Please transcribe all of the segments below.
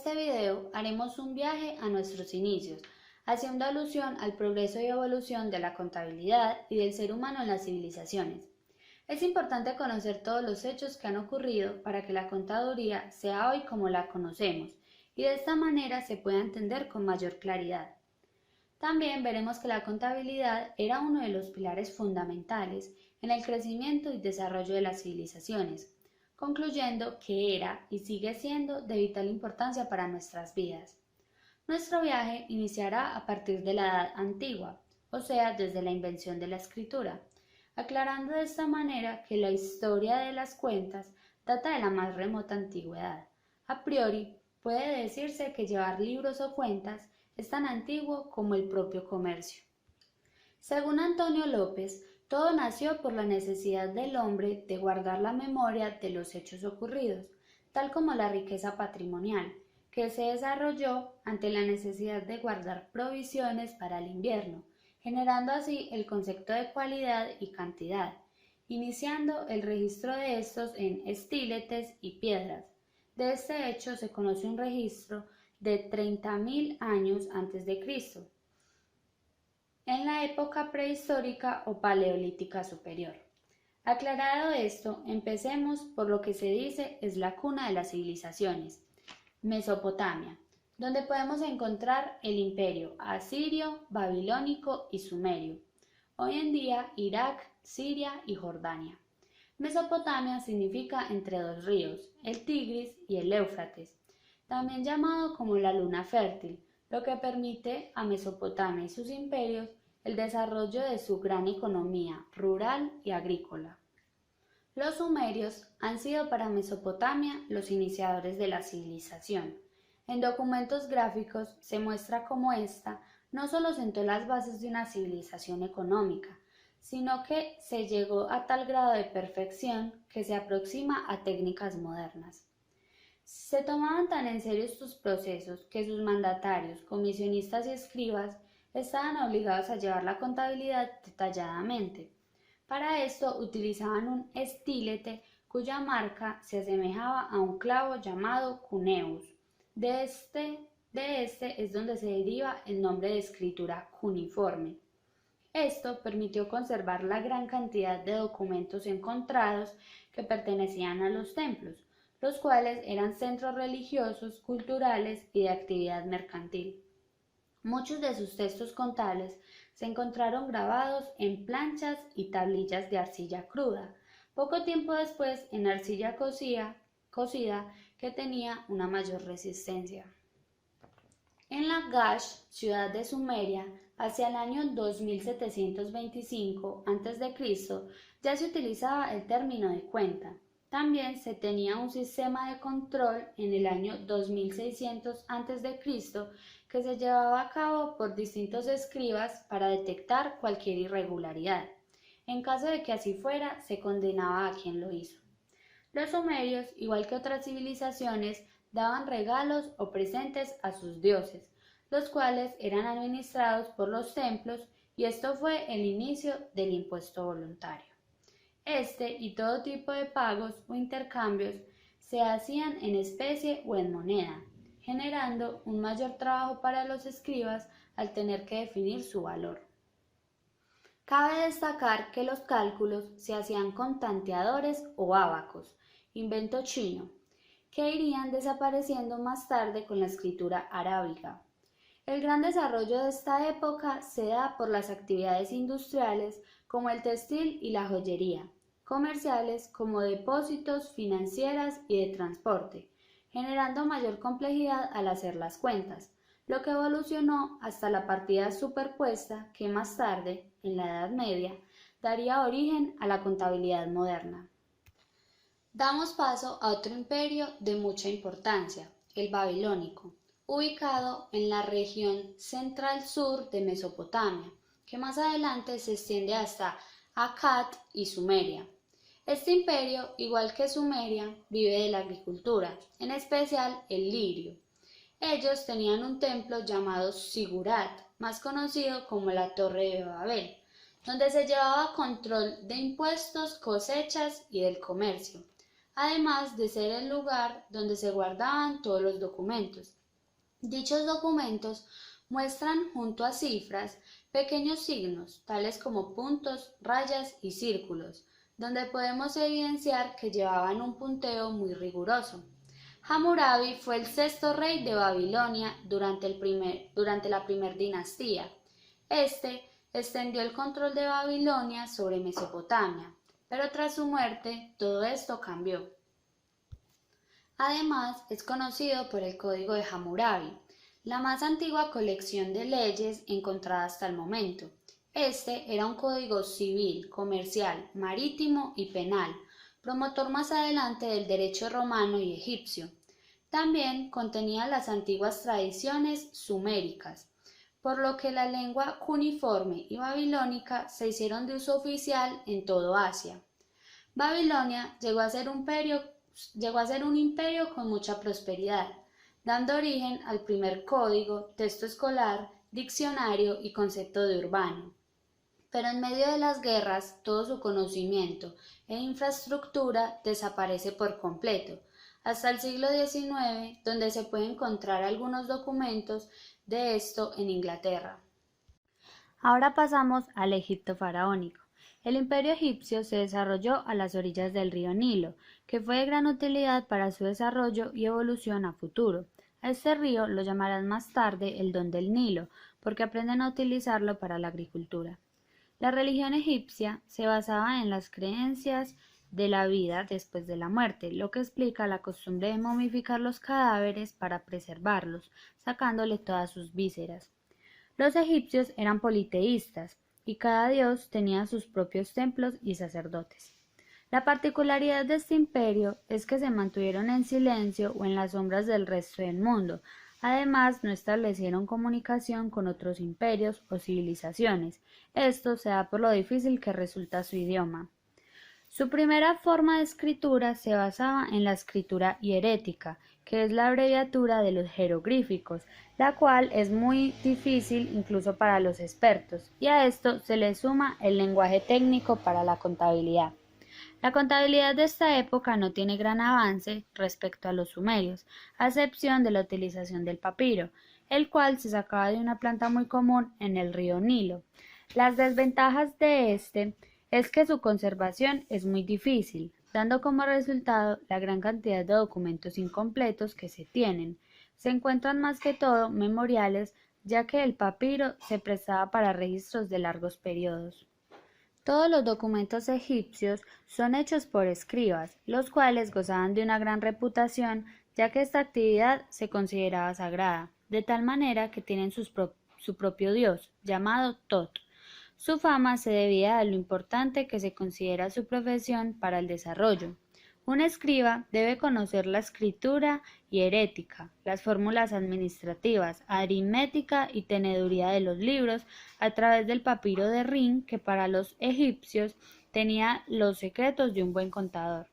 este video haremos un viaje a nuestros inicios, haciendo alusión al progreso y evolución de la contabilidad y del ser humano en las civilizaciones. Es importante conocer todos los hechos que han ocurrido para que la contaduría sea hoy como la conocemos y de esta manera se pueda entender con mayor claridad. También veremos que la contabilidad era uno de los pilares fundamentales en el crecimiento y desarrollo de las civilizaciones, concluyendo que era y sigue siendo de vital importancia para nuestras vidas. Nuestro viaje iniciará a partir de la Edad Antigua, o sea, desde la invención de la escritura, aclarando de esta manera que la historia de las cuentas data de la más remota antigüedad. A priori, puede decirse que llevar libros o cuentas es tan antiguo como el propio comercio. Según Antonio López, todo nació por la necesidad del hombre de guardar la memoria de los hechos ocurridos, tal como la riqueza patrimonial, que se desarrolló ante la necesidad de guardar provisiones para el invierno, generando así el concepto de cualidad y cantidad, iniciando el registro de estos en estíletes y piedras. De este hecho se conoce un registro de 30.000 años antes de Cristo, en la época prehistórica o paleolítica superior. Aclarado esto, empecemos por lo que se dice es la cuna de las civilizaciones, Mesopotamia, donde podemos encontrar el imperio asirio, babilónico y sumerio, hoy en día Irak, Siria y Jordania. Mesopotamia significa entre dos ríos, el Tigris y el Éufrates, también llamado como la luna fértil, lo que permite a Mesopotamia y sus imperios el desarrollo de su gran economía rural y agrícola. Los sumerios han sido para Mesopotamia los iniciadores de la civilización. En documentos gráficos se muestra cómo ésta no solo sentó las bases de una civilización económica, sino que se llegó a tal grado de perfección que se aproxima a técnicas modernas. Se tomaban tan en serio estos procesos que sus mandatarios, comisionistas y escribas estaban obligados a llevar la contabilidad detalladamente. Para esto utilizaban un estílete cuya marca se asemejaba a un clavo llamado cuneus. De este es donde se deriva el nombre de escritura cuneiforme. Esto permitió conservar la gran cantidad de documentos encontrados que pertenecían a los templos, los cuales eran centros religiosos, culturales y de actividad mercantil. Muchos de sus textos contables se encontraron grabados en planchas y tablillas de arcilla cruda, poco tiempo después en arcilla cocida que tenía una mayor resistencia. En Lagash, ciudad de Sumeria, hacia el año 2725 a.C., ya se utilizaba el término de cuenta. También se tenía un sistema de control en el año 2600 a.C. que se llevaba a cabo por distintos escribas para detectar cualquier irregularidad. En caso de que así fuera, se condenaba a quien lo hizo. Los sumerios, igual que otras civilizaciones, daban regalos o presentes a sus dioses, los cuales eran administrados por los templos, y esto fue el inicio del impuesto voluntario. Este y todo tipo de pagos o intercambios se hacían en especie o en moneda, generando un mayor trabajo para los escribas al tener que definir su valor. Cabe destacar que los cálculos se hacían con tanteadores o ábacos, invento chino, que irían desapareciendo más tarde con la escritura arábiga. El gran desarrollo de esta época se da por las actividades industriales como el textil y la joyería, comerciales como depósitos, financieras y de transporte, generando mayor complejidad al hacer las cuentas, lo que evolucionó hasta la partida superpuesta que más tarde, en la Edad Media, daría origen a la contabilidad moderna. Damos paso a otro imperio de mucha importancia, el babilónico, ubicado en la región central-sur de Mesopotamia, que más adelante se extiende hasta Akkad y Sumeria. Este imperio, igual que Sumeria, vive de la agricultura, en especial el lirio. Ellos tenían un templo llamado Sigurat, más conocido como la Torre de Babel, donde se llevaba control de impuestos, cosechas y del comercio. además de ser el lugar donde se guardaban todos los documentos. Dichos documentos muestran junto a cifras pequeños signos, tales como puntos, rayas y círculos, donde podemos evidenciar que llevaban un punteo muy riguroso. Hammurabi fue el sexto rey de Babilonia durante la primera dinastía. Este extendió el control de Babilonia sobre Mesopotamia, pero tras su muerte todo esto cambió. Además, es conocido por el Código de Hammurabi, la más antigua colección de leyes encontrada hasta el momento. Este era un código civil, comercial, marítimo y penal, promotor más adelante del derecho romano y egipcio. También contenía las antiguas tradiciones suméricas, por lo que la lengua cuneiforme y babilónica se hicieron de uso oficial en todo Asia. Babilonia llegó a ser un imperio con mucha prosperidad, dando origen al primer código, texto escolar, diccionario y concepto de urbano. Pero en medio de las guerras, todo su conocimiento e infraestructura desaparece por completo, hasta el siglo XIX, donde se pueden encontrar algunos documentos de esto en Inglaterra. Ahora pasamos al Egipto faraónico. El imperio egipcio se desarrolló a las orillas del río Nilo, que fue de gran utilidad para su desarrollo y evolución a futuro. A este río lo llamarán más tarde el Don del Nilo, porque aprenden a utilizarlo para la agricultura. La religión egipcia se basaba en las creencias de la vida después de la muerte, lo que explica la costumbre de momificar los cadáveres para preservarlos, sacándole todas sus vísceras. Los egipcios eran politeístas, y cada dios tenía sus propios templos y sacerdotes. La particularidad de este imperio es que se mantuvieron en silencio o en las sombras del resto del mundo. Además, no establecieron comunicación con otros imperios o civilizaciones. Esto se da por lo difícil que resulta su idioma. Su primera forma de escritura se basaba en la escritura hierática, que es la abreviatura de los jeroglíficos, la cual es muy difícil incluso para los expertos, y a esto se le suma el lenguaje técnico para la contabilidad. La contabilidad de esta época no tiene gran avance respecto a los sumerios, a excepción de la utilización del papiro, el cual se sacaba de una planta muy común en el río Nilo. Las desventajas de este es que su conservación es muy difícil, dando como resultado la gran cantidad de documentos incompletos que se tienen. Se encuentran más que todo memoriales, ya que el papiro se prestaba para registros de largos periodos. Todos los documentos egipcios son hechos por escribas, los cuales gozaban de una gran reputación, ya que esta actividad se consideraba sagrada, de tal manera que tienen su propio dios, llamado Tot. Su fama se debía a lo importante que se considera su profesión para el desarrollo. Un escriba debe conocer la escritura hierática, las fórmulas administrativas, aritmética y teneduría de los libros a través del papiro de Rin, que para los egipcios tenía los secretos de un buen contador.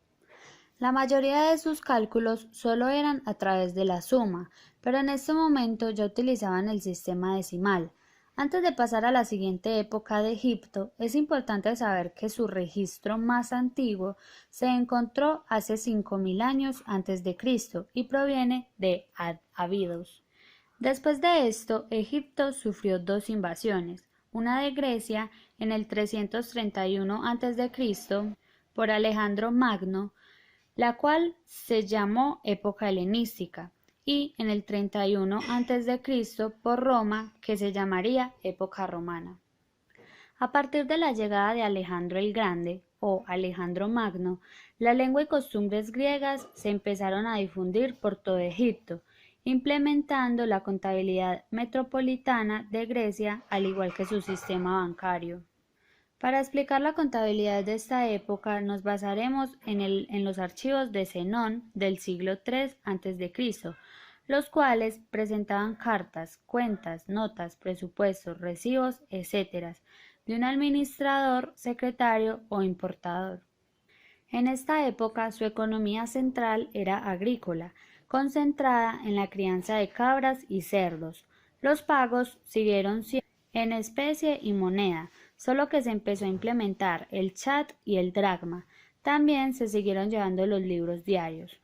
La mayoría de sus cálculos solo eran a través de la suma, pero en este momento ya utilizaban el sistema decimal. Antes de pasar a la siguiente época de Egipto, es importante saber que su registro más antiguo se encontró hace 5000 años antes de Cristo y proviene de Abidos. Después de esto, Egipto sufrió dos invasiones, una de Grecia en el 331 a.C. por Alejandro Magno, la cual se llamó época helenística, y en el 31 a.C. por Roma, que se llamaría época romana. A partir de la llegada de Alejandro el Grande o Alejandro Magno, la lengua y costumbres griegas se empezaron a difundir por todo Egipto, implementando la contabilidad metropolitana de Grecia, al igual que su sistema bancario. Para explicar la contabilidad de esta época nos basaremos en los archivos de Zenón del siglo III a.C., los cuales presentaban cartas, cuentas, notas, presupuestos, recibos, etc., de un administrador, secretario o importador. En esta época su economía central era agrícola, concentrada en la crianza de cabras y cerdos. Los pagos siguieron siendo en especie y moneda, solo que se empezó a implementar el chat y el dracma. También se siguieron llevando los libros diarios.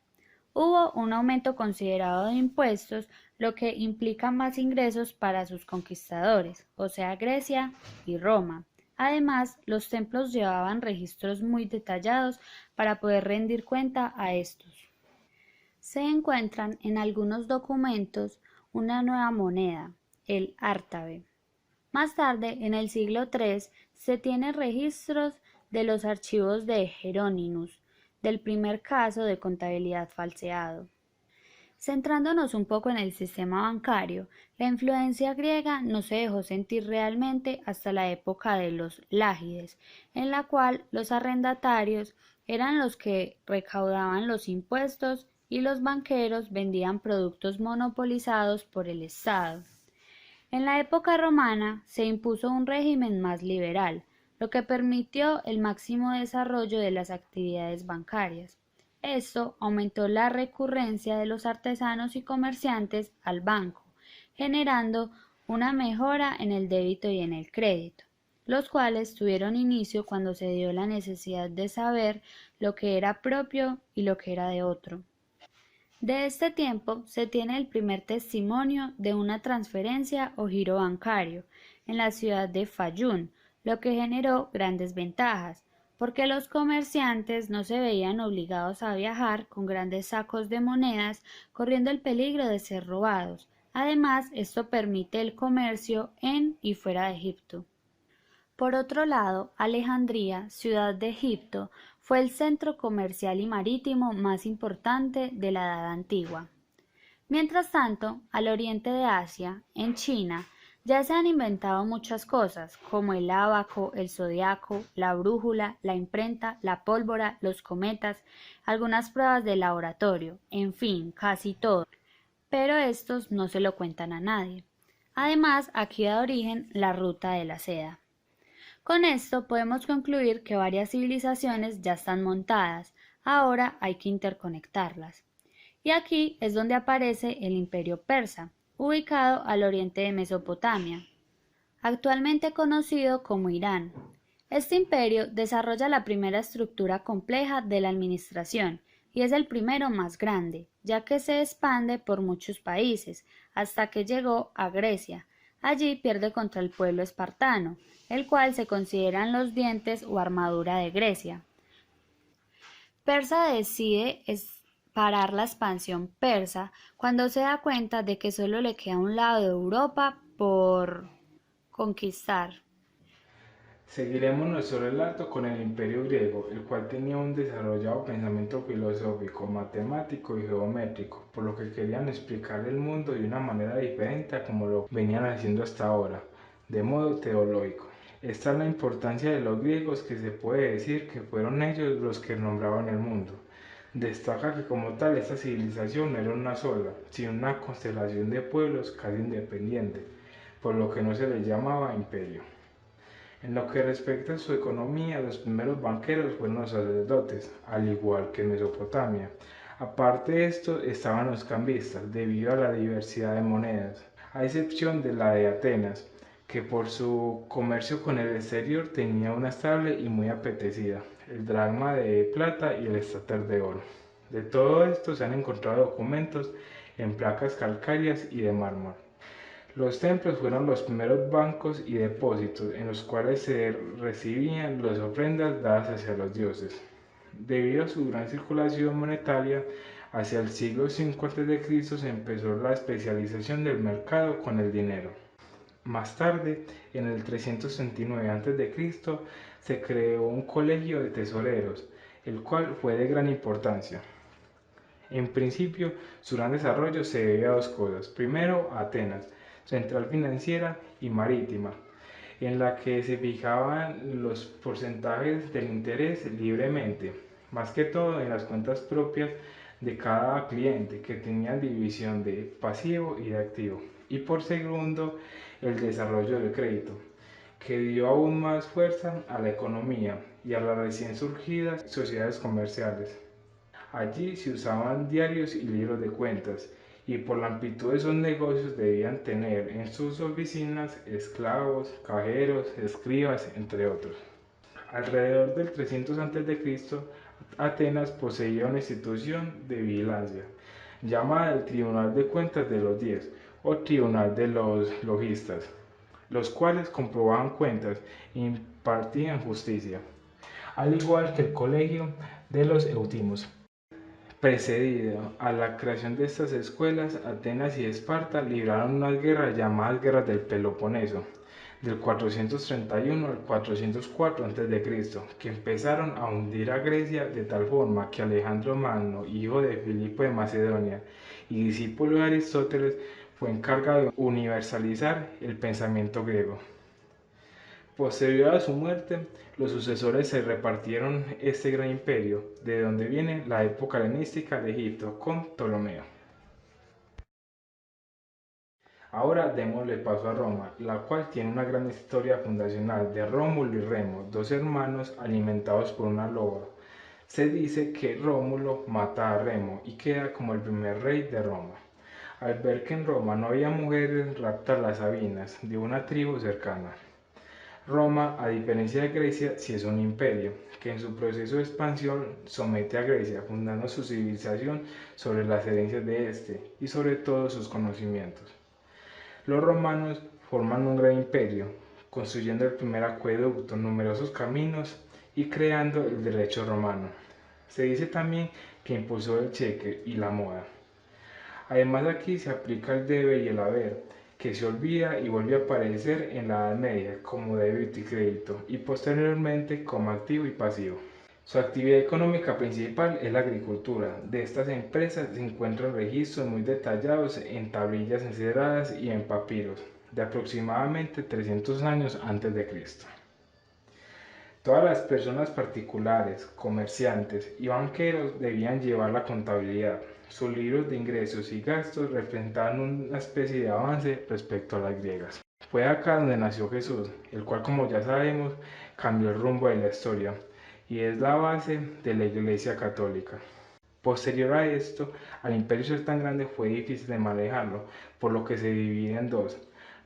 Hubo un aumento considerado de impuestos, lo que implica más ingresos para sus conquistadores, o sea, Grecia y Roma. Además, los templos llevaban registros muy detallados para poder rendir cuenta a estos. Se encuentran en algunos documentos una nueva moneda, el ártabe. Más tarde, en el siglo III, se tienen registros de los archivos de Jerónimos, del primer caso de contabilidad falseado. Centrándonos un poco en el sistema bancario, la influencia griega no se dejó sentir realmente hasta la época de los Lágides, en la cual los arrendatarios eran los que recaudaban los impuestos y los banqueros vendían productos monopolizados por el Estado. En la época romana se impuso un régimen más liberal, lo que permitió el máximo desarrollo de las actividades bancarias. Esto aumentó la recurrencia de los artesanos y comerciantes al banco, generando una mejora en el débito y en el crédito, los cuales tuvieron inicio cuando se dio la necesidad de saber lo que era propio y lo que era de otro. De este tiempo se tiene el primer testimonio de una transferencia o giro bancario en la ciudad de Fayún, lo que generó grandes ventajas, porque los comerciantes no se veían obligados a viajar con grandes sacos de monedas, corriendo el peligro de ser robados. Además, esto permite el comercio en y fuera de Egipto. Por otro lado, Alejandría, ciudad de Egipto, fue el centro comercial y marítimo más importante de la Edad Antigua. Mientras tanto, al oriente de Asia, en China, ya se han inventado muchas cosas, como el ábaco, el zodiaco, la brújula, la imprenta, la pólvora, los cometas, algunas pruebas de laboratorio, en fin, casi todo. Pero estos no se lo cuentan a nadie. Además, aquí da origen la ruta de la seda. Con esto podemos concluir que varias civilizaciones ya están montadas, ahora hay que interconectarlas. Y aquí es donde aparece el Imperio Persa, ubicado al oriente de Mesopotamia, actualmente conocido como Irán. Este imperio desarrolla la primera estructura compleja de la administración y es el primero más grande, ya que se expande por muchos países, hasta que llegó a Grecia. Allí pierde contra el pueblo espartano, el cual se consideran los dientes o armadura de Grecia. Persa decide parar la expansión persa cuando se da cuenta de que solo le queda un lado de Europa por conquistar. Seguiremos nuestro relato con el Imperio griego, el cual tenía un desarrollado pensamiento filosófico, matemático y geométrico, por lo que querían explicar el mundo de una manera diferente a como lo venían haciendo hasta ahora, de modo teológico. Esta es la importancia de los griegos, que se puede decir que fueron ellos los que nombraban el mundo. Destaca que como tal esta civilización no era una sola, sino una constelación de pueblos casi independientes, por lo que no se les llamaba imperio. En lo que respecta a su economía, los primeros banqueros fueron los sacerdotes, al igual que en Mesopotamia. Aparte de esto, estaban los cambistas, debido a la diversidad de monedas, a excepción de la de Atenas, que por su comercio con el exterior tenía una estable y muy apetecida, el dracma de plata y el estater de oro. De todo esto se han encontrado documentos en placas calcáreas y de mármol. Los templos fueron los primeros bancos y depósitos en los cuales se recibían las ofrendas dadas hacia los dioses. Debido a su gran circulación monetaria, hacia el siglo V a.C. se empezó la especialización del mercado con el dinero. Más tarde, en el 339 a.C., se creó un colegio de tesoreros, el cual fue de gran importancia. En principio, su gran desarrollo se debe a dos cosas. Primero, Atenas, central financiera y marítima, en la que se fijaban los porcentajes del interés libremente, más que todo en las cuentas propias de cada cliente, que tenían división de pasivo y de activo. Y por segundo, el desarrollo del crédito, que dio aún más fuerza a la economía y a las recién surgidas sociedades comerciales. Allí se usaban diarios y libros de cuentas, y por la amplitud de esos negocios debían tener en sus oficinas esclavos, cajeros, escribas, entre otros. Alrededor del 300 a.C., Atenas poseía una institución de vigilancia, llamada el Tribunal de Cuentas de los 10 o Tribunal de los Logistas, los cuales comprobaban cuentas e impartían justicia, al igual que el Colegio de los Eutimos. Precedido a la creación de estas escuelas, Atenas y Esparta libraron unas guerras llamadas Guerras del Peloponeso, del 431 al 404 a.C., que empezaron a hundir a Grecia de tal forma que Alejandro Magno, hijo de Filipo de Macedonia y discípulo de Aristóteles, fue encargado de universalizar el pensamiento griego. Posterior a su muerte, los sucesores se repartieron este gran imperio, de donde viene la época helenística de Egipto con Ptolomeo. Ahora démosle paso a Roma, la cual tiene una gran historia fundacional de Rómulo y Remo, dos hermanos alimentados por una loba. Se dice que Rómulo mata a Remo y queda como el primer rey de Roma. Al ver que en Roma no había mujeres, rapta a las Sabinas, de una tribu cercana. Roma, a diferencia de Grecia, sí es un imperio, que en su proceso de expansión somete a Grecia, fundando su civilización sobre las herencias de este y sobre todo sus conocimientos. Los romanos forman un gran imperio, construyendo el primer acueducto, numerosos caminos y creando el derecho romano. Se dice también que impulsó el cheque y la moda. Además aquí se aplica el debe y el haber, que se olvida y vuelve a aparecer en la Edad Media como débito y crédito, y posteriormente como activo y pasivo. Su actividad económica principal es la agricultura. De estas empresas se encuentran registros muy detallados en tablillas encedradas y en papiros, de aproximadamente 300 años antes de Cristo. Todas las personas particulares, comerciantes y banqueros debían llevar la contabilidad. Sus libros de ingresos y gastos representaban una especie de avance respecto a las griegas. Fue acá donde nació Jesús, el cual, como ya sabemos, cambió el rumbo de la historia y es la base de la Iglesia Católica. Posterior a esto, al imperio ser tan grande fue difícil de manejarlo, por lo que se divide en dos: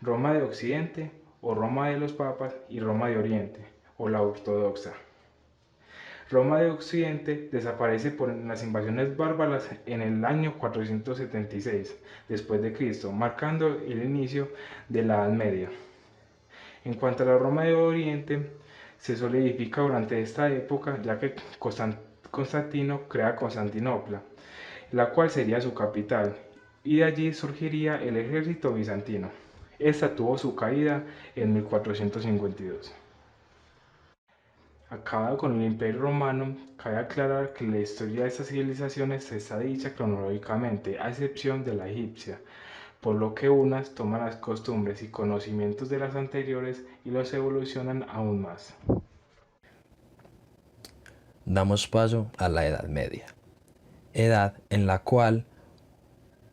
Roma de Occidente o Roma de los Papas y Roma de Oriente o la ortodoxa. Roma de Occidente desaparece por las invasiones bárbaras en el año 476 después de Cristo, marcando el inicio de la Edad Media. En cuanto a la Roma de Oriente, se solidifica durante esta época, ya que Constantino crea Constantinopla, la cual sería su capital, y de allí surgiría el ejército bizantino. Esta tuvo su caída en 1452. Acabado con el Imperio Romano, cabe aclarar que la historia de estas civilizaciones está dicha cronológicamente, a excepción de la egipcia, por lo que unas toman las costumbres y conocimientos de las anteriores y los evolucionan aún más. Damos paso a la Edad Media, edad en la cual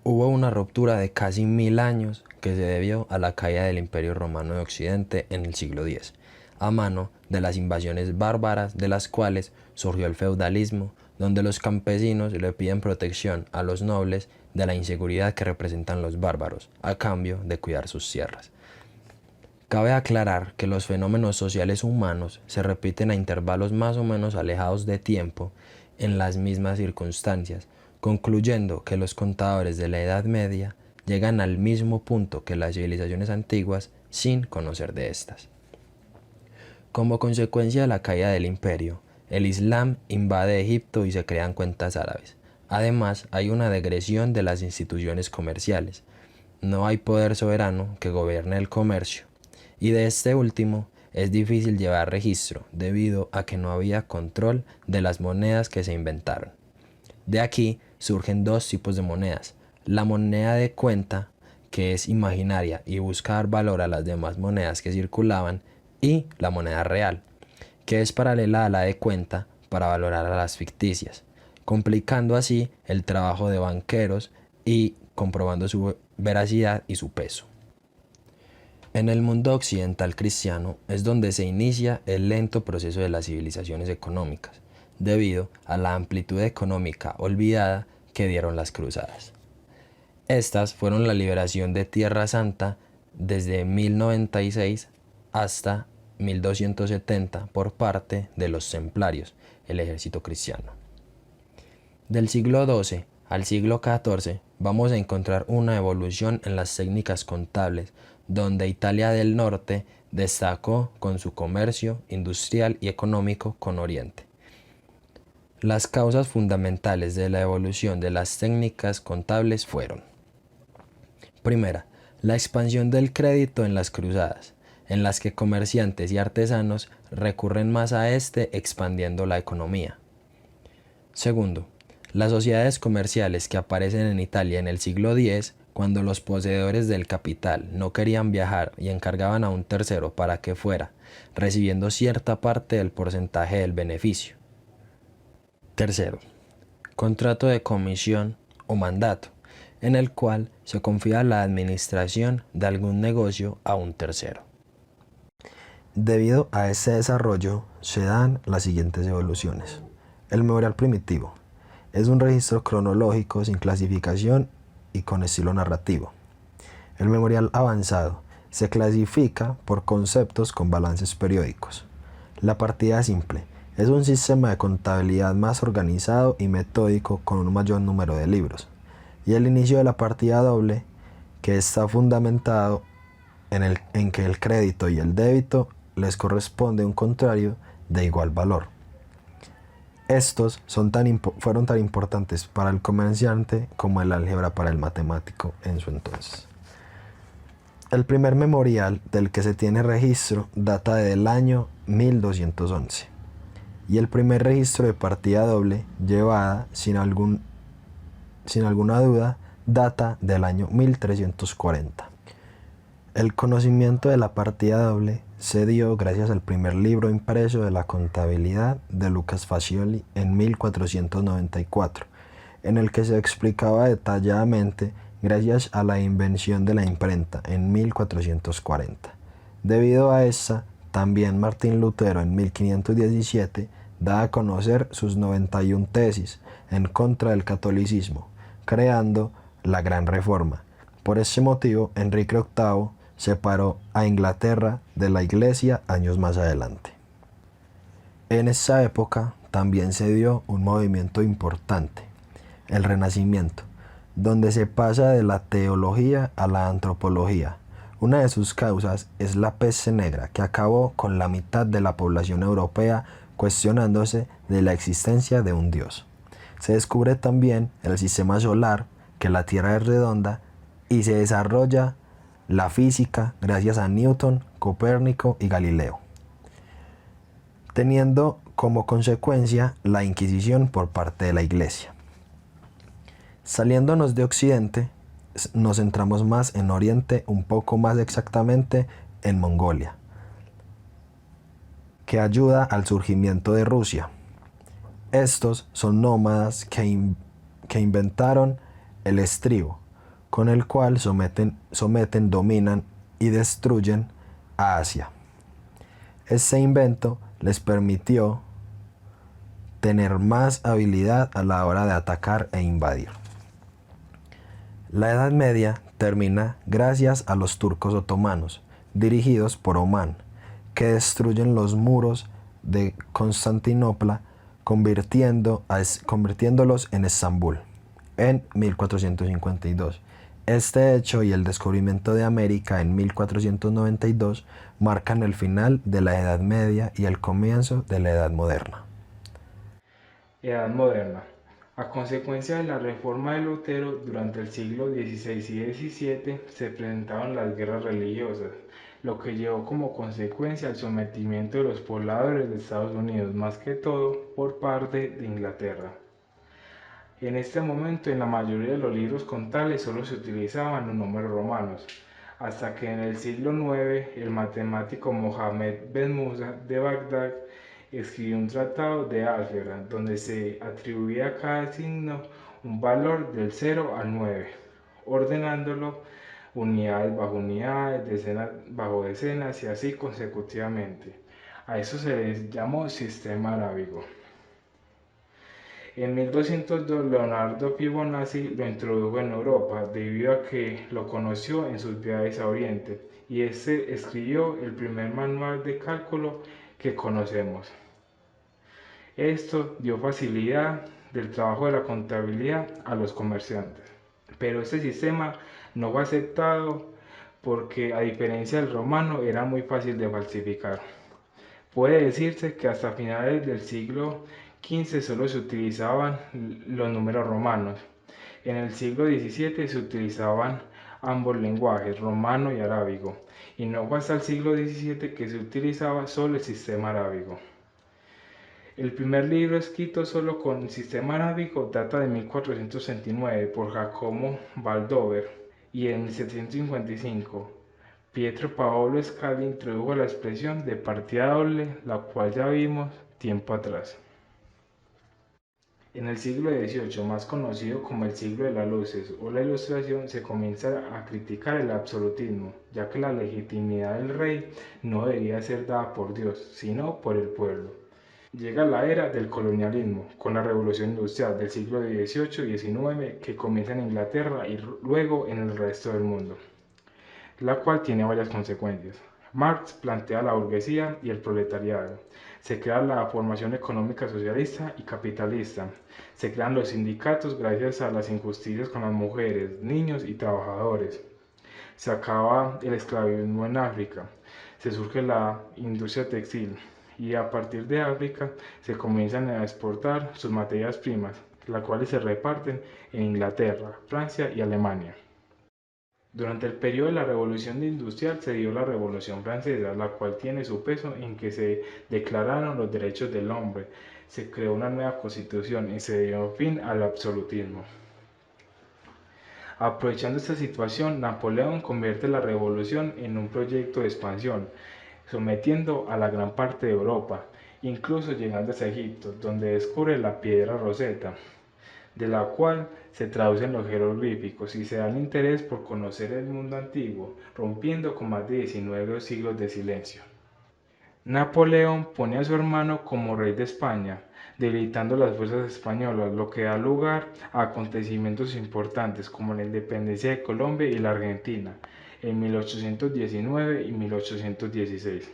hubo una ruptura de casi 1000 años que se debió a la caída del Imperio Romano de Occidente en el siglo X, a mano de las invasiones bárbaras de las cuales surgió el feudalismo, donde los campesinos le piden protección a los nobles de la inseguridad que representan los bárbaros, a cambio de cuidar sus tierras. Cabe aclarar que los fenómenos sociales humanos se repiten a intervalos más o menos alejados de tiempo en las mismas circunstancias, concluyendo que los contadores de la Edad Media llegan al mismo punto que las civilizaciones antiguas sin conocer de estas. Como consecuencia de la caída del imperio, el Islam invade Egipto y se crean cuentas árabes. Además, hay una degresión de las instituciones comerciales. No hay poder soberano que gobierne el comercio, y de este último es difícil llevar registro debido a que no había control de las monedas que se inventaron. De aquí surgen dos tipos de monedas: la moneda de cuenta, que es imaginaria y busca dar valor a las demás monedas que circulaban, y la moneda real, que es paralela a la de cuenta para valorar a las ficticias, complicando así el trabajo de banqueros y comprobando su veracidad y su peso. En el mundo occidental cristiano es donde se inicia el lento proceso de las civilizaciones económicas, debido a la amplitud económica olvidada que dieron las cruzadas. Estas fueron la liberación de Tierra Santa desde 1096 hasta 1270 por parte de los templarios, el ejército cristiano. Del siglo XII al siglo XIV vamos a encontrar una evolución en las técnicas contables, donde Italia del Norte destacó con su comercio industrial y económico con Oriente. Las causas fundamentales de la evolución de las técnicas contables fueron: primera, la expansión del crédito en las cruzadas, en las que comerciantes y artesanos recurren más a este, expandiendo la economía. Segundo, las sociedades comerciales que aparecen en Italia en el siglo X, cuando los poseedores del capital no querían viajar y encargaban a un tercero para que fuera, recibiendo cierta parte del porcentaje del beneficio. Tercero, contrato de comisión o mandato, en el cual se confía la administración de algún negocio a un tercero. Debido a ese desarrollo se dan las siguientes evoluciones. El memorial primitivo es un registro cronológico sin clasificación y con estilo narrativo. El memorial avanzado se clasifica por conceptos con balances periódicos. La partida simple es un sistema de contabilidad más organizado y metódico con un mayor número de libros. Y el inicio de la partida doble, que está fundamentado en que el crédito y el débito les corresponde un contrario de igual valor. Estos fueron tan importantes para el comerciante como el álgebra para el matemático en su entonces. El primer memorial del que se tiene registro data del año 1211 y el primer registro de partida doble llevada sin alguna duda data del año 1340. El conocimiento de la partida doble se dio gracias al primer libro impreso de la contabilidad de Lucas Facioli en 1494, en el que se explicaba detalladamente gracias a la invención de la imprenta en 1440. Debido a esta, también Martín Lutero en 1517 da a conocer sus 91 tesis en contra del catolicismo, creando la Gran Reforma. Por ese motivo, Enrique VIII separó a Inglaterra de la Iglesia años más adelante. En esa época también se dio un movimiento importante, el Renacimiento, donde se pasa de la teología a la antropología. Una de sus causas es la peste negra, que acabó con la mitad de la población europea cuestionándose de la existencia de un Dios. Se descubre también el sistema solar, que la Tierra es redonda, y se desarrolla la física gracias a Newton, Copérnico y Galileo, teniendo como consecuencia la Inquisición por parte de la Iglesia. Saliéndonos de Occidente, nos centramos más en Oriente, un poco más exactamente en Mongolia, que ayuda al surgimiento de Rusia. Estos son nómadas que inventaron el estribo, con el cual someten, dominan y destruyen a Asia. Este invento les permitió tener más habilidad a la hora de atacar e invadir. La Edad Media termina gracias a los turcos otomanos, dirigidos por Omán, que destruyen los muros de Constantinopla, convirtiéndolos en Estambul en 1452. Este hecho y el descubrimiento de América en 1492 marcan el final de la Edad Media y el comienzo de la Edad Moderna. Edad Moderna. A consecuencia de la reforma de Lutero, durante el siglo XVI y XVII se presentaron las guerras religiosas, lo que llevó como consecuencia al sometimiento de los pobladores de Estados Unidos, más que todo por parte de Inglaterra. En este momento, en la mayoría de los libros contables solo se utilizaban los números romanos, hasta que en el siglo IX el matemático Mohammed Ben Musa de Bagdad escribió un tratado de álgebra donde se atribuía a cada signo un valor del 0 al 9, ordenándolo unidades bajo unidades, decenas bajo decenas y así consecutivamente. A eso se les llamó sistema arábigo. En 1202 Leonardo Fibonacci lo introdujo en Europa debido a que lo conoció en sus viajes a Oriente y este escribió el primer manual de cálculo que conocemos. Esto dio facilidad del trabajo de la contabilidad a los comerciantes. Pero este sistema no fue aceptado porque, a diferencia del romano, era muy fácil de falsificar. Puede decirse que hasta finales del siglo XV solo se utilizaban los números romanos. En el siglo XVII se utilizaban ambos lenguajes, romano y arábigo, y no fue hasta el siglo XVII que se utilizaba solo el sistema arábigo. El primer libro escrito solo con sistema arábigo data de 1469 por Giacomo Baldover y en 1755 Pietro Paolo Scali introdujo la expresión de partida doble, la cual ya vimos tiempo atrás. En el siglo XVIII, más conocido como el siglo de las luces o la Ilustración, se comienza a criticar el absolutismo, ya que la legitimidad del rey no debía ser dada por Dios, sino por el pueblo. Llega la era del colonialismo, con la revolución industrial del siglo XVIII y XIX que comienza en Inglaterra y luego en el resto del mundo, la cual tiene varias consecuencias. Marx plantea la burguesía y el proletariado. Se crea la formación económica socialista y capitalista. Se crean los sindicatos gracias a las injusticias con las mujeres, niños y trabajadores. Se acaba el esclavismo en África. Se surge la industria textil y a partir de África se comienzan a exportar sus materias primas, las cuales se reparten en Inglaterra, Francia y Alemania. Durante el periodo de la Revolución Industrial se dio la Revolución Francesa, la cual tiene su peso en que se declararon los derechos del hombre, se creó una nueva constitución y se dio fin al absolutismo. Aprovechando esta situación, Napoleón convierte la revolución en un proyecto de expansión, sometiendo a la gran parte de Europa, incluso llegando hasta Egipto, donde descubre la piedra Rosetta, de la cual se traducen los jeroglíficos y se da el interés por conocer el mundo antiguo, rompiendo con más de 19 siglos de silencio. Napoleón pone a su hermano como rey de España, debilitando las fuerzas españolas, lo que da lugar a acontecimientos importantes como la independencia de Colombia y la Argentina en 1819 y 1816.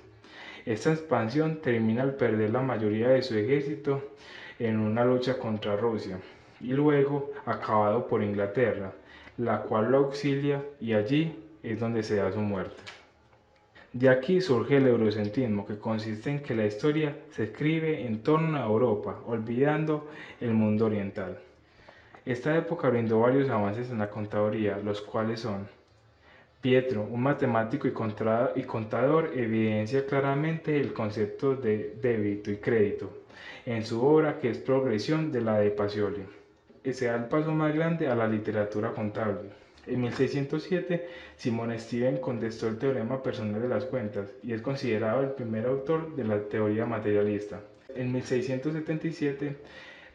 Esta expansión termina al perder la mayoría de su ejército en una lucha contra Rusia y luego acabado por Inglaterra, la cual lo auxilia y allí es donde se da su muerte. De aquí surge el eurocentrismo, que consiste en que la historia se escribe en torno a Europa, olvidando el mundo oriental. Esta época brindó varios avances en la contaduría, los cuales son: Pietro, un matemático y contador, evidencia claramente el concepto de débito y crédito en su obra, que es Progresión de la de Pacioli. Se da el paso más grande a la literatura contable. En 1607, Simon Stevens contestó el teorema personal de las cuentas y es considerado el primer autor de la teoría materialista. En 1677,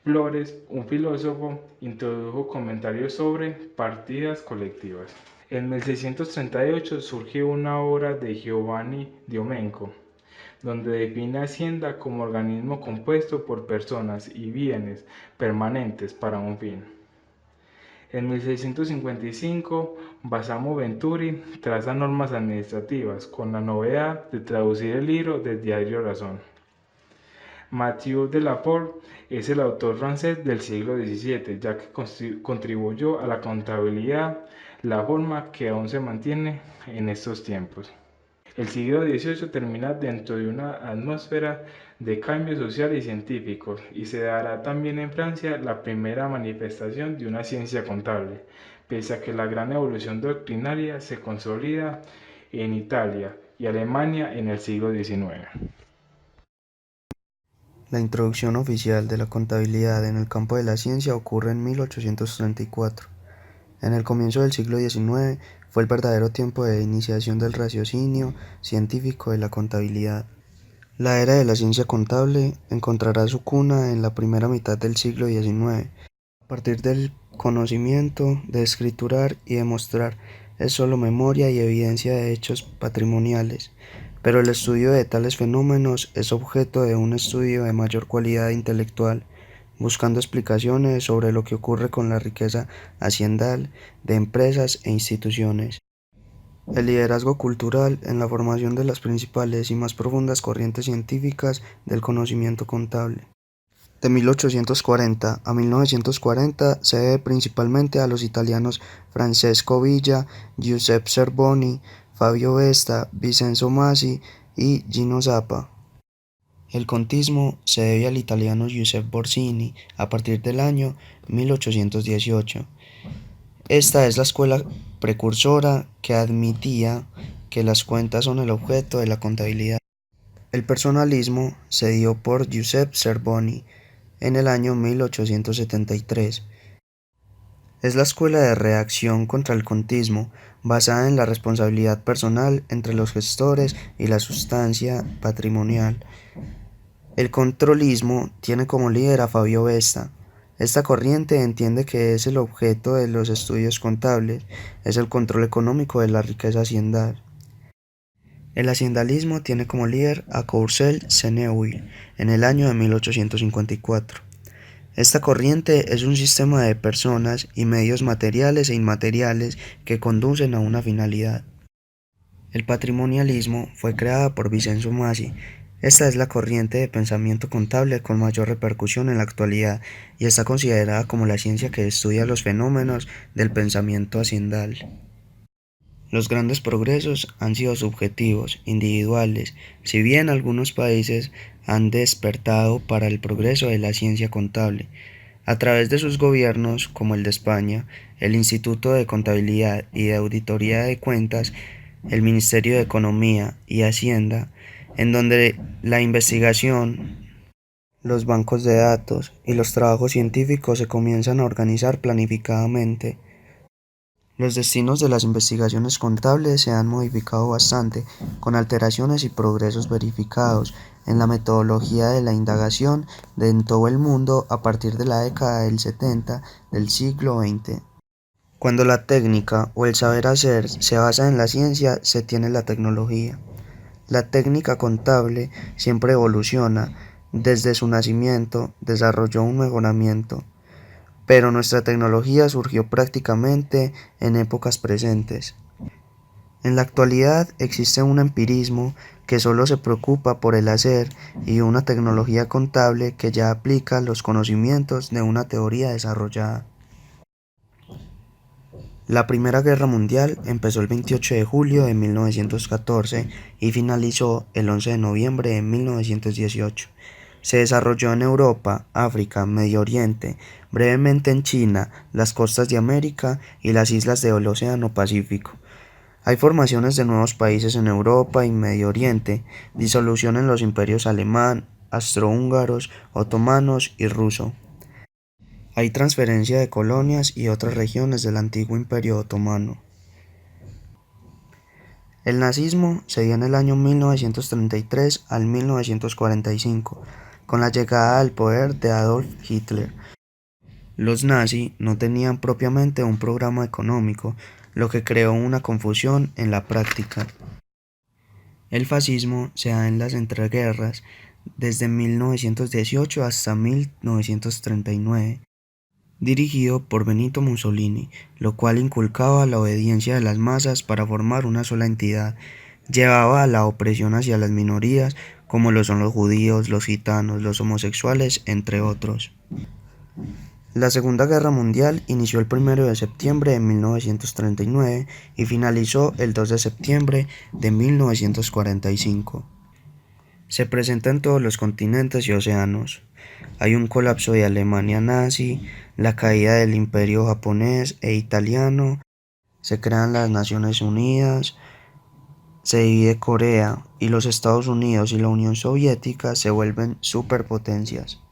Flores, un filósofo, introdujo comentarios sobre partidas colectivas. En 1638 surge una obra de Giovanni Diomenco, donde define Hacienda como organismo compuesto por personas y bienes permanentes para un fin. En 1655, Balsamo Venturi traza normas administrativas, con la novedad de traducir el libro del diario Razón. Mathieu de la Pole es el autor francés del siglo XVII, ya que contribuyó a la contabilidad, la forma que aún se mantiene en estos tiempos. El siglo XVIII termina dentro de una atmósfera de cambios sociales y científicos, y se dará también en Francia la primera manifestación de una ciencia contable, pese a que la gran evolución doctrinaria se consolida en Italia y Alemania en el siglo XIX. La introducción oficial de la contabilidad en el campo de la ciencia ocurre en 1834. En el comienzo del siglo XIX fue el verdadero tiempo de iniciación del raciocinio científico de la contabilidad. La era de la ciencia contable encontrará su cuna en la primera mitad del siglo XIX. A partir del conocimiento de escriturar y demostrar es solo memoria y evidencia de hechos patrimoniales, pero el estudio de tales fenómenos es objeto de un estudio de mayor cualidad intelectual, buscando explicaciones sobre lo que ocurre con la riqueza haciendal de empresas e instituciones. El liderazgo cultural en la formación de las principales y más profundas corrientes científicas del conocimiento contable. De 1840 a 1940 se debe principalmente a los italianos Francesco Villa, Giuseppe Cerboni, Fabio Vesta, Vincenzo Masi y Gino Zappa. El contismo se debe al italiano Giuseppe Borsini a partir del año 1818. Esta es la escuela precursora que admitía que las cuentas son el objeto de la contabilidad. El personalismo se dio por Giuseppe Cerboni en el año 1873. Es la escuela de reacción contra el contismo, basada en la responsabilidad personal entre los gestores y la sustancia patrimonial. El controlismo tiene como líder a Fabio Vesta. Esta corriente entiende que es el objeto de los estudios contables, es el control económico de la riqueza haciendal. El haciendalismo tiene como líder a Courcelles Senneville en el año de 1854. Esta corriente es un sistema de personas y medios materiales e inmateriales que conducen a una finalidad. El patrimonialismo fue creada por Vincenzo Masi. Esta es la corriente de pensamiento contable con mayor repercusión en la actualidad y está considerada como la ciencia que estudia los fenómenos del pensamiento haciendal. Los grandes progresos han sido subjetivos, individuales, si bien algunos países han despertado para el progreso de la ciencia contable. A través de sus gobiernos, como el de España, el Instituto de Contabilidad y de Auditoría de Cuentas, el Ministerio de Economía y Hacienda, en donde la investigación, los bancos de datos y los trabajos científicos se comienzan a organizar planificadamente. Los destinos de las investigaciones contables se han modificado bastante, con alteraciones y progresos verificados en la metodología de la indagación en todo el mundo a partir de la década del 70 del siglo XX. Cuando la técnica o el saber hacer se basa en la ciencia, se tiene la tecnología. La técnica contable siempre evoluciona, desde su nacimiento desarrolló un mejoramiento. Pero nuestra tecnología surgió prácticamente en épocas presentes. En la actualidad existe un empirismo que solo se preocupa por el hacer y una tecnología contable que ya aplica los conocimientos de una teoría desarrollada. La Primera Guerra Mundial empezó el 28 de julio de 1914 y finalizó el 11 de noviembre de 1918. Se desarrolló en Europa, África, Medio Oriente, brevemente en China, las costas de América y las islas del Océano Pacífico. Hay formaciones de nuevos países en Europa y Medio Oriente, disolución en los imperios alemán, austrohúngaros, otomanos y ruso. Hay transferencia de colonias y otras regiones del antiguo imperio otomano. El nazismo se dio en el año 1933 al 1945. Con la llegada al poder de Adolf Hitler. Los nazis no tenían propiamente un programa económico, lo que creó una confusión en la práctica. El fascismo se da en las entreguerras desde 1918 hasta 1939, dirigido por Benito Mussolini, lo cual inculcaba la obediencia de las masas para formar una sola entidad, llevaba a la opresión hacia las minorías, como lo son los judíos, los gitanos, los homosexuales, entre otros. La Segunda Guerra Mundial inició el 1 de septiembre de 1939 y finalizó el 2 de septiembre de 1945. Se presenta en todos los continentes y océanos. Hay un colapso de Alemania nazi, la caída del imperio japonés e italiano, se crean las Naciones Unidas, se divide Corea y los Estados Unidos y la Unión Soviética se vuelven superpotencias.